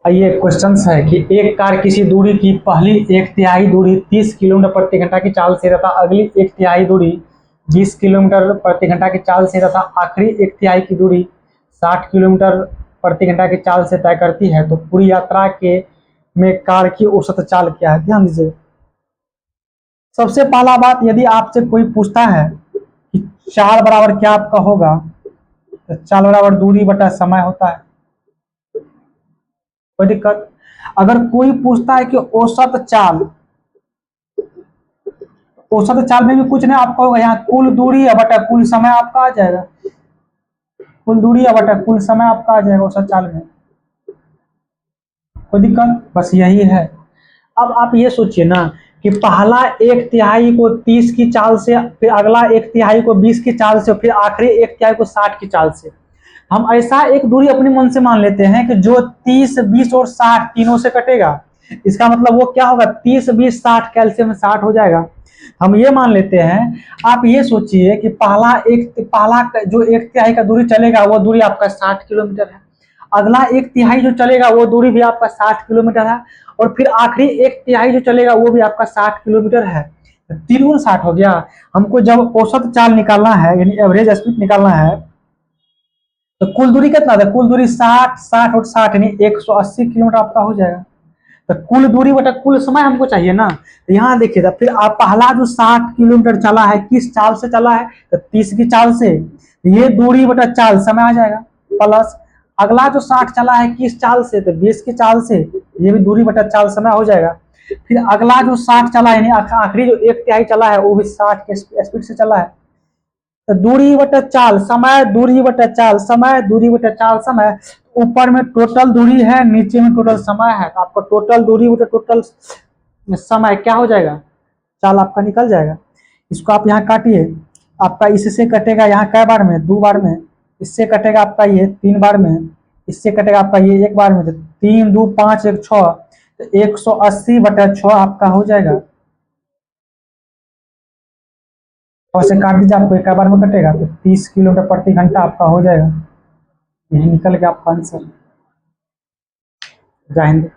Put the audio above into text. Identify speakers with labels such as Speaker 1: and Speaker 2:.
Speaker 1: ये क्वेश्चन है कि एक कार किसी दूरी की पहली एक तिहाई दूरी 30 किलोमीटर प्रति घंटा की चाल से तथा अगली एक तिहाई दूरी 20 किलोमीटर प्रति घंटा की चाल से तथा आखिरी एक तिहाई की दूरी 60 किलोमीटर प्रति घंटा की चाल से तय करती है, तो पूरी यात्रा के में कार की औसत चाल क्या है। ध्यान दीजिए। सबसे पहला बात, यदि आपसे कोई पूछता है कि चाल बराबर क्या आपका होगा, तो चाल बराबर दूरी बटा समय होता है। कोई दिक्कत? अगर कोई पूछता है कि औसत चाल में भी कुछ नहीं, आपका होगा यहाँ कुल दूरी है बटा कुल समय आपका आ जाएगा। कुल दूरी है बटा कुल समय आपका आ जाएगा औसत चाल में। कोई दिक्कत? बस यही है। अब आप ये सोचिए ना कि पहला एक तिहाई को 30 की चाल से, फिर अगला एक तिहाई को 20 की चाल से, फिर आखिरी एक तिहाई को 60 की चाल से। हम ऐसा एक दूरी अपने मन से मान लेते हैं कि जो 30, 20 और 60 तीनों से कटेगा। इसका मतलब वो क्या होगा, 30, 20, 60, कैल्सियम में 60 हो जाएगा। हम ये मान लेते हैं। आप ये सोचिए कि पहला जो एक तिहाई का दूरी चलेगा वो दूरी आपका 60 किलोमीटर है। अगला एक तिहाई जो चलेगा वो दूरी भी आपका 60 किलोमीटर है। और फिर आखिरी एक तिहाई जो चलेगा वो भी आपका 60 किलोमीटर है। तीन गुना 60 हो गया। हमको जब औसत चाल निकालना है, यानी एवरेज स्पीड निकालना है, तो कुल दूरी कितना था? कुल दूरी 60, 60 और 60 यानी 180 किलोमीटर आपका हो जाएगा। तो कुल दूरी बटा कुल समय हमको चाहिए ना। तो यहाँ देखिए, फिर आप पहला जो 60 किलोमीटर चला है किस चाल से चला है, तो 30 की चाल से। ये दूरी बटा चाल समय आ जाएगा। प्लस अगला जो 60 चला है किस चाल से, तो 20 की चाल से। ये भी दूरी बटा चाल समय हो जाएगा। फिर अगला जो 60 चला है, आखिरी जो एक तिहाई चला है वो भी 60 के स्पीड से चला है। तो दूरी बटा चाल समय, दूरी बटा चाल समय, दूरी बटा चाल समय। ऊपर में टोटल दूरी है, नीचे में टोटल समय है। तो आपका टोटल दूरी बटा टोटल समय क्या हो जाएगा, चाल आपका निकल जाएगा। इसको आप यहाँ काटिए। आपका इससे कटेगा यहाँ कै बार में, 2 बार में। इससे कटेगा आपका ये 3 बार में। इससे कटेगा आपका ये 1 बार में। तो 3, 2, 5, 1, 6। तो 180 बटा 6 आपका हो जाएगा। वैसे काट दीजिए, आपको एक बार में कटेगा तो 30 किलोमीटर प्रति घंटा आपका हो जाएगा। यही निकल गया आपका आंसर। जय हिंद।